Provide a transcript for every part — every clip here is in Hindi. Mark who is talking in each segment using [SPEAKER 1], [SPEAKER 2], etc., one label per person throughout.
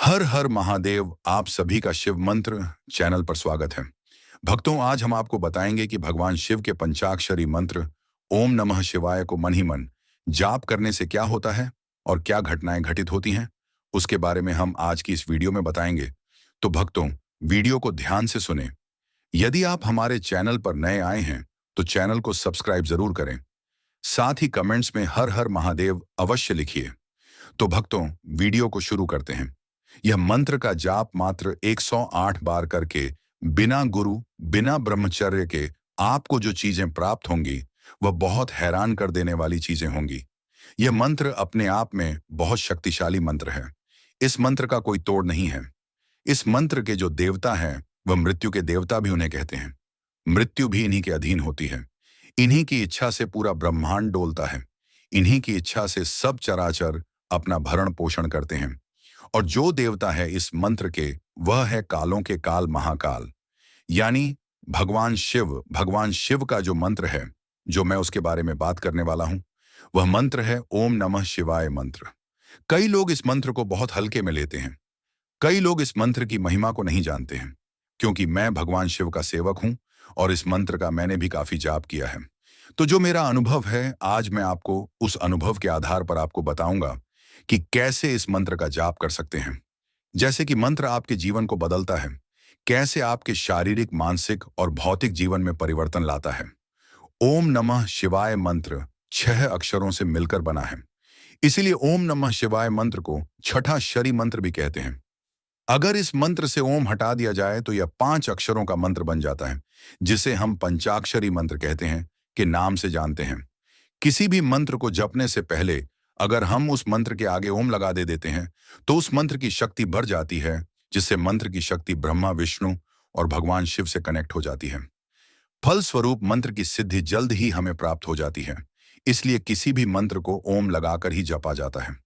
[SPEAKER 1] हर हर महादेव। आप सभी का शिव मंत्र चैनल पर स्वागत है। भक्तों, आज हम आपको बताएंगे कि भगवान शिव के पंचाक्षरी मंत्र ओम नमः शिवाय को मन ही मन जाप करने से क्या होता है और क्या घटनाएं घटित होती हैं, उसके बारे में हम आज की इस वीडियो में बताएंगे। तो भक्तों, वीडियो को ध्यान से सुने। यदि आप हमारे चैनल पर नए आए हैं तो चैनल को सब्सक्राइब जरूर करें। साथ ही कमेंट्स में हर हर महादेव अवश्य लिखिए। तो भक्तों, वीडियो को शुरू करते हैं। यह मंत्र का जाप मात्र 108 बार करके बिना गुरु, बिना ब्रह्मचर्य के आपको जो चीजें प्राप्त होंगी वह बहुत हैरान कर देने वाली चीजें होंगी। यह मंत्र अपने आप में बहुत शक्तिशाली मंत्र है। इस मंत्र का कोई तोड़ नहीं है। इस मंत्र के जो देवता हैं वह मृत्यु के देवता भी उन्हें कहते हैं। मृत्यु भी इन्हीं के अधीन होती है। इन्हीं की इच्छा से पूरा ब्रह्मांड डोलता है। इन्हीं की इच्छा से सब चराचर अपना भरण पोषण करते हैं। और जो देवता है इस मंत्र के, वह है कालों के काल महाकाल, यानी भगवान शिव। भगवान शिव का जो मंत्र है, जो मैं उसके बारे में बात करने वाला हूं, वह मंत्र है ओम नमः शिवाय मंत्र। कई लोग इस मंत्र को बहुत हल्के में लेते हैं। कई लोग इस मंत्र की महिमा को नहीं जानते हैं। क्योंकि मैं भगवान शिव का सेवक हूं और इस मंत्र का मैंने भी काफी जाप किया है। तो जो मेरा अनुभव है, आज मैं आपको उस अनुभव के आधार पर आपको बताऊंगा कि कैसे इस मंत्र का जाप कर सकते हैं। जैसे कि मंत्र आपके जीवन को बदलता है, कैसे आपके शारीरिक, मानसिक और भौतिक जीवन में परिवर्तन लाता है। ओम नमः शिवाय मंत्र 6 अक्षरों से मिलकर बना है। इसीलिए ओम नमः शिवाय मंत्र को छठा शरी मंत्र भी कहते हैं। अगर इस मंत्र से ओम हटा दिया जाए तो यह 5 अक्षरों का मंत्र बन जाता है, जिसे हम पंचाक्षरी मंत्र कहते हैं, के नाम से जानते हैं। किसी भी मंत्र को जपने से पहले अगर हम उस मंत्र के आगे ओम लगा देते हैं तो उस मंत्र की शक्ति बढ़ जाती है, जिससे मंत्र की शक्ति ब्रह्मा, विष्णु और भगवान शिव से कनेक्ट हो जाती है। फलस्वरूप मंत्र की सिद्धि जल्द ही हमें प्राप्त हो जाती है। इसलिए किसी भी मंत्र को ओम लगाकर ही जपा जाता है।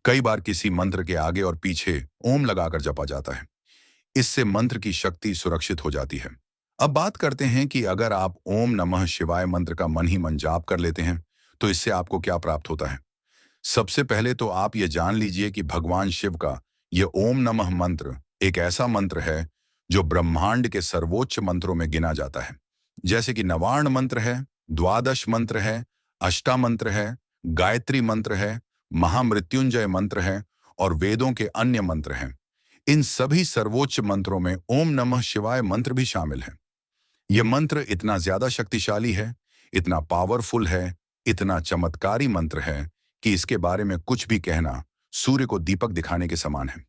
[SPEAKER 1] कई बार किसी मंत्र के आगे और पीछे ओम लगाकर जपा जाता है। इससे मंत्र की शक्ति सुरक्षित हो जाती है। अब बात करते हैं कि अगर आप ओम नमः शिवाय मंत्र का मन ही मन जाप कर लेते हैं तो इससे आपको क्या प्राप्त होता है। सबसे पहले तो आप ये जान लीजिए कि भगवान शिव का यह ओम नमः मंत्र एक ऐसा मंत्र है जो ब्रह्मांड के सर्वोच्च मंत्रों में गिना जाता है। जैसे कि नवार्ण मंत्र है, द्वादश मंत्र है, अष्टा मंत्र है, गायत्री मंत्र है, महामृत्युंजय मंत्र है और वेदों के अन्य मंत्र हैं। इन सभी सर्वोच्च मंत्रों में ओम नमः शिवाय मंत्र भी शामिल है। यह मंत्र इतना ज्यादा शक्तिशाली है, इतना पावरफुल है, इतना चमत्कारी मंत्र है कि इसके बारे में कुछ भी कहना सूर्य को दीपक दिखाने के समान है।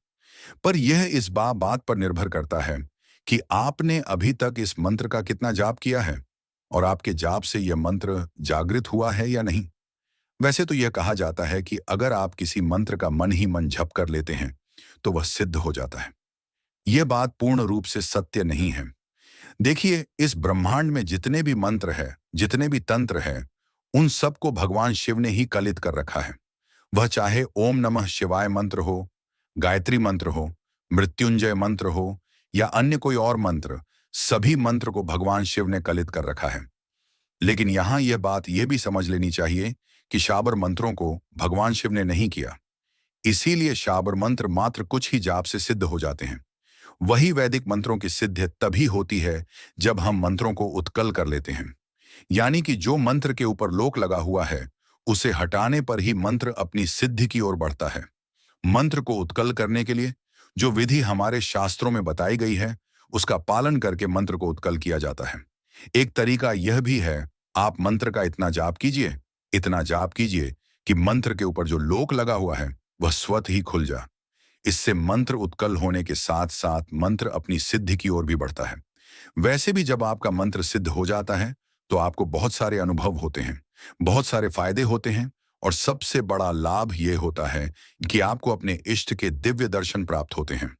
[SPEAKER 1] पर यह इस बात पर निर्भर करता है कि आपने अभी तक इस मंत्र का कितना जाप किया है और आपके जाप से यह मंत्र जागृत हुआ है या नहीं। वैसे तो यह कहा जाता है कि अगर आप किसी मंत्र का मन ही मन जप कर लेते हैं तो वह सिद्ध हो जाता है। यह बात पूर्ण रूप से सत्य नहीं है। देखिए, इस ब्रह्मांड में जितने भी मंत्र है, जितने भी तंत्र है, उन सबको भगवान शिव ने ही कलित कर रखा है। वह चाहे ओम नमः शिवाय मंत्र हो, गायत्री मंत्र हो, मृत्युंजय मंत्र हो या अन्य कोई और मंत्र, सभी मंत्र को भगवान शिव ने कलित कर रखा है। लेकिन यहां यह बात यह भी समझ लेनी चाहिए कि शाबर मंत्रों को भगवान शिव ने नहीं किया। इसीलिए शाबर मंत्र मात्र कुछ ही जाप से सिद्ध हो जाते हैं। वही वैदिक मंत्रों की सिद्धि तभी होती है जब हम मंत्रों को उत्कल कर लेते हैं। यानी कि जो मंत्र के ऊपर लोक लगा हुआ है, उसे हटाने पर ही मंत्र अपनी सिद्धि की ओर बढ़ता है। मंत्र को उत्कल करने के लिए जो विधि हमारे शास्त्रों में बताई गई है, उसका पालन करके मंत्र को उत्कल किया जाता है। एक तरीका यह भी है, आप मंत्र का इतना जाप कीजिए कि मंत्र के ऊपर जो लोक लगा हुआ है वह स्वतः ही खुल जा। इससे मंत्र उत्कल होने के साथ साथ मंत्र अपनी सिद्धि की ओर भी बढ़ता है। वैसे भी जब आपका मंत्र सिद्ध हो जाता है तो आपको बहुत सारे अनुभव होते हैं, बहुत सारे फायदे होते हैं और सबसे बड़ा लाभ यह होता है कि आपको अपने इष्ट के दिव्य दर्शन प्राप्त होते हैं।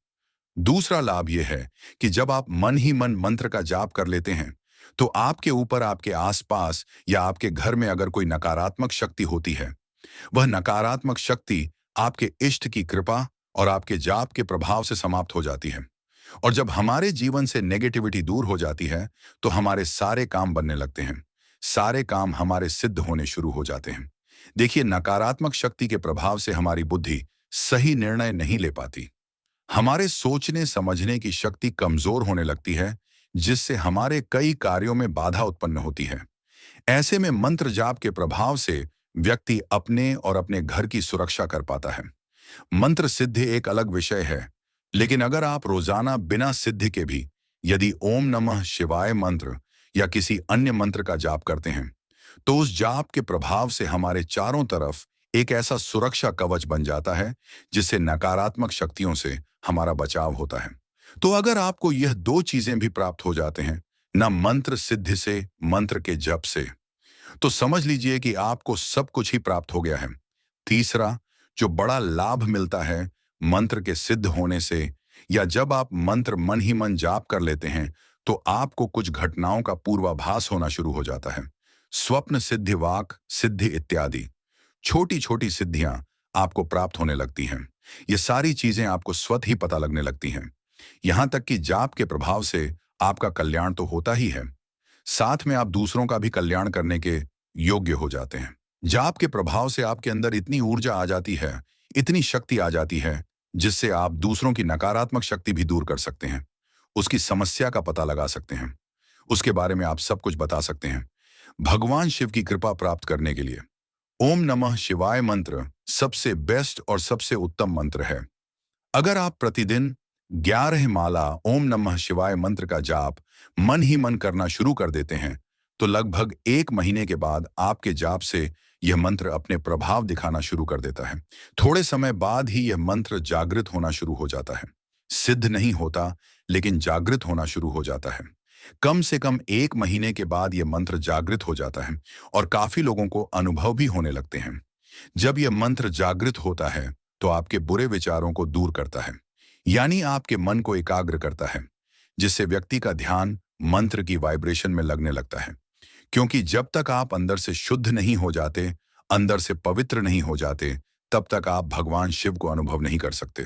[SPEAKER 1] दूसरा लाभ यह है कि जब आप मन ही मन मंत्र का जाप कर लेते हैं तो आपके ऊपर, आपके आसपास या आपके घर में अगर कोई नकारात्मक शक्ति होती है, वह नकारात्मक शक्ति आपके इष्ट की कृपा और आपके जाप के प्रभाव से समाप्त हो जाती है। और जब हमारे जीवन से नेगेटिविटी दूर हो जाती है तो हमारे सारे काम बनने लगते हैं। सारे काम हमारे सिद्ध होने शुरू हो जाते हैं। देखिए, नकारात्मक शक्ति के प्रभाव से हमारी बुद्धि सही निर्णय नहीं ले पाती। हमारे सोचने समझने की शक्ति कमजोर होने लगती है, जिससे हमारे कई कार्यों में बाधा उत्पन्न होती है। ऐसे में मंत्र जाप के प्रभाव से व्यक्ति अपने और अपने घर की सुरक्षा कर पाता है। मंत्र सिद्धि एक अलग विषय है, लेकिन अगर आप रोजाना बिना सिद्धि के भी यदि ओम नमः शिवाय मंत्र या किसी अन्य मंत्र का जाप करते हैं, तो उस जाप के प्रभाव से हमारे चारों तरफ एक ऐसा सुरक्षा कवच बन जाता है, जिससे नकारात्मक शक्तियों से हमारा बचाव होता है। तो अगर आपको यह दो चीजें भी प्राप्त हो जाते हैं, ना मंत्र सिद्धि से, मंत्र के जप से, तो समझ लीजिए कि आपको सब कुछ ही प्राप्त हो गया है। तीसरा, जो बड़ा लाभ मिलता है मंत्र के सिद्ध होने से, या जब आप मंत्र मन ही मन जाप कर लेते हैं, तो आपको कुछ घटनाओं का पूर्वाभास होना शुरू हो जाता है। स्वप्न सिद्धि, वाक सिद्धि इत्यादि छोटी छोटी सिद्धियां आपको प्राप्त होने लगती हैं। ये सारी चीजें आपको स्वतः ही पता लगने लगती हैं। यहां तक कि जाप के प्रभाव से आपका कल्याण तो होता ही है, साथ में आप दूसरों का भी कल्याण करने के योग्य हो जाते हैं। जाप के प्रभाव से आपके अंदर इतनी ऊर्जा आ जाती है, इतनी शक्ति आ जाती है, जिससे आप दूसरों की नकारात्मक शक्ति भी दूर कर सकते हैं, उसकी समस्या का पता लगा सकते हैं, उसके बारे में आप सब कुछ बता सकते हैं। भगवान शिव की कृपा प्राप्त करने के लिए ओम नमः शिवाय मंत्र सबसे बेस्ट और सबसे उत्तम मंत्र है। अगर आप प्रतिदिन 11 माला ओम नमः शिवाय मंत्र का जाप मन ही मन करना शुरू कर देते हैं, तो लगभग 1 महीने के बाद आपके जाप से यह मंत्र अपने प्रभाव दिखाना शुरू कर देता है। थोड़े समय बाद ही यह मंत्र जागृत होना शुरू हो जाता है। सिद्ध नहीं होता, लेकिन जागृत होना शुरू हो जाता है। कम से कम 1 महीने के बाद यह मंत्र जागृत हो जाता है और काफी लोगों को अनुभव भी होने लगते हैं। जब यह मंत्र जागृत होता है, तो आपके बुरे विचारों को दूर करता है, यानी आपके मन को एकाग्र करता है, जिससे व्यक्ति का ध्यान मंत्र की वाइब्रेशन में लगने लगता है। क्योंकि जब तक आप अंदर से शुद्ध नहीं हो जाते, अंदर से पवित्र नहीं हो जाते, तब तक आप भगवान शिव को अनुभव नहीं कर सकते।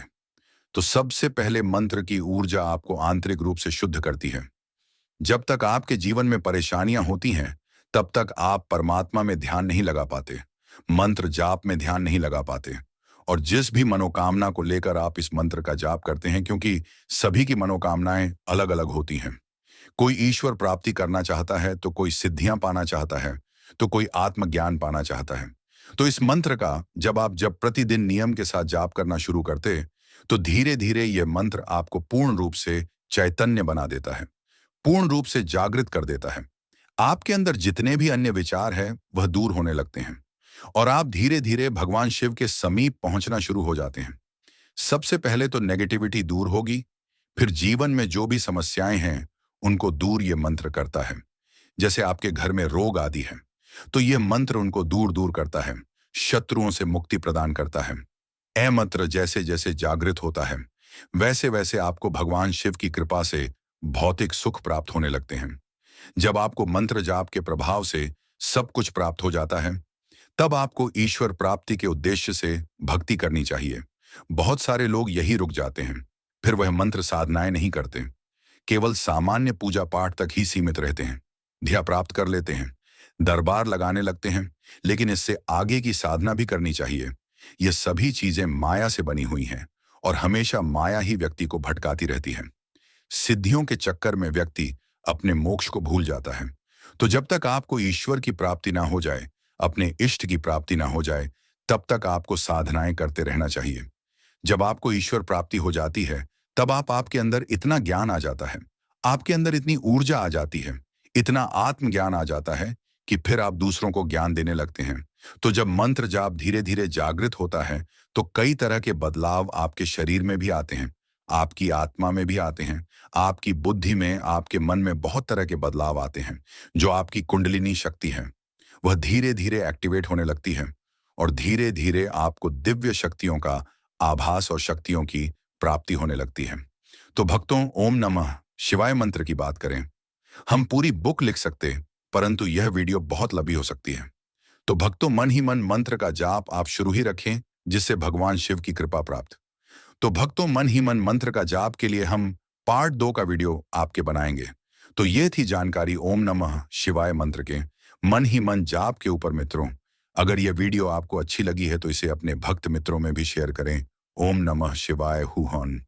[SPEAKER 1] तो सबसे पहले मंत्र की ऊर्जा आपको आंतरिक रूप से शुद्ध करती है। जब तक आपके जीवन में परेशानियां होती हैं, तब तक आप परमात्मा में ध्यान नहीं लगा पाते, मंत्र जाप में ध्यान नहीं लगा पाते। और जिस भी मनोकामना को लेकर आप इस मंत्र का जाप करते हैं, क्योंकि सभी की मनोकामनाएं अलग अलग होती हैं। कोई ईश्वर प्राप्ति करना चाहता है, तो कोई सिद्धियां पाना चाहता है, तो कोई आत्मज्ञान पाना चाहता है। तो इस मंत्र का जब प्रतिदिन नियम के साथ जाप करना शुरू करते, तो धीरे धीरे यह मंत्र आपको पूर्ण रूप से चैतन्य बना देता है, पूर्ण रूप से जागृत कर देता है। आपके अंदर जितने भी अन्य विचार हैं, वह दूर होने लगते हैं और आप धीरे धीरे भगवान शिव के समीप पहुंचना शुरू हो जाते हैं। सबसे पहले तो नेगेटिविटी दूर होगी, फिर जीवन में जो भी समस्याएं हैं, उनको दूर ये मंत्र करता है। जैसे आपके घर में रोग आदि है, तो यह मंत्र उनको दूर दूर करता है, शत्रुओं से मुक्ति प्रदान करता है। ए मंत्र जैसे जैसे जागृत होता है, वैसे वैसे आपको भगवान शिव की कृपा से भौतिक सुख प्राप्त होने लगते हैं। जब आपको मंत्र जाप के प्रभाव से सब कुछ प्राप्त हो जाता है, तब आपको ईश्वर प्राप्ति के उद्देश्य से भक्ति करनी चाहिए। बहुत सारे लोग यही रुक जाते हैं, फिर वह मंत्र साधनाएं नहीं करते, केवल सामान्य पूजा पाठ तक ही सीमित रहते हैं, ध्यान प्राप्त कर लेते हैं, दरबार लगाने लगते हैं, लेकिन इससे आगे की साधना भी करनी चाहिए। ये सभी चीजें माया से बनी हुई हैं और हमेशा माया ही व्यक्ति को भटकाती रहती है। सिद्धियों के चक्कर में व्यक्ति अपने मोक्ष को भूल जाता है। तो जब तक आपको ईश्वर की प्राप्ति ना हो जाए, अपने इष्ट की प्राप्ति ना हो जाए, तब तक आपको साधनाएं करते रहना चाहिए। जब आपको ईश्वर प्राप्ति हो जाती है, तब आपके अंदर इतना ज्ञान आ जाता है, आपके अंदर इतनी ऊर्जा आ जाती है, इतना आत्मज्ञान आ जाता है कि फिर आप दूसरों को ज्ञान देने लगते हैं। तो जब मंत्र जाप धीरे धीरे जागृत होता है, तो कई तरह के बदलाव आपके शरीर में भी आते हैं, आपकी आत्मा में भी आते हैं, आपकी बुद्धि में, आपके मन में बहुत तरह के बदलाव आते हैं। जो आपकी कुंडलिनी शक्ति है, वह धीरे धीरे एक्टिवेट होने लगती है और धीरे धीरे आपको दिव्य शक्तियों का आभास और शक्तियों की प्राप्ति होने लगती है। तो भक्तों, ओम नमः शिवाय मंत्र की बात करें, हम पूरी बुक लिख सकते, परंतु यह वीडियो बहुत लंबी हो सकती है। तो भक्तों, मन ही मन मंत्र का जाप आप शुरू ही रखें, जिससे भगवान शिव की कृपा प्राप्त। तो भक्तों, मन ही मन मंत्र का जाप के लिए हम पार्ट 2 का वीडियो आपके बनाएंगे। तो ये थी जानकारी ओम नमः शिवाय मंत्र के मन ही मन जाप के ऊपर। मित्रों, अगर यह वीडियो आपको अच्छी लगी है, तो इसे अपने भक्त मित्रों में भी शेयर करें। ओम नमः शिवाय हु हन।